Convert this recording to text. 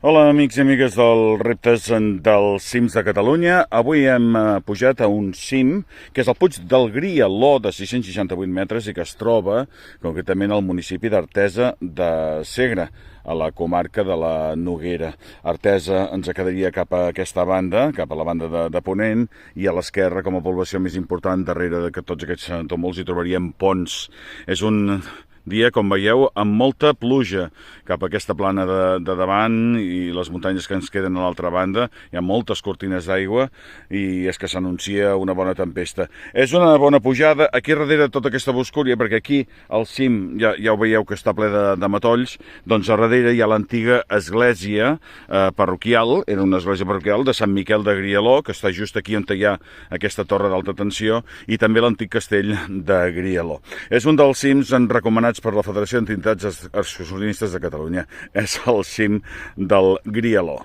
Hola amics i amigues del Reptes dels Cims de Catalunya. Avui hem pujat a un cim que és el Puig del Grialó de 668 metres i que es troba concretament al municipi d'Artesa de Segre, a la comarca de la Noguera. Artesa ens quedaria cap a aquesta banda, cap a la banda de Ponent, i a l'esquerra, com a població més important, darrere de tots aquests tumults, hi trobaríem Ponts. És un dia, com veieu, amb molta pluja cap a aquesta plana de davant i les muntanyes que ens queden a l'altra banda. Hi ha moltes cortines d'aigua i és que s'anuncia una bona tempesta. És una bona pujada. Aquí darrere tota aquesta boscúria, perquè aquí al cim ja ho veieu que està ple de matolls, doncs a darrere hi ha l'antiga església parroquial, era una església parroquial de Sant Miquel de Grialó, que està just aquí on hi ha aquesta torre d'alta tensió, i també l'antic castell de Grialó. És un dels cims recomanats per la Federació d'Entitats Excursionistes de Catalunya. És el cim del Grialó.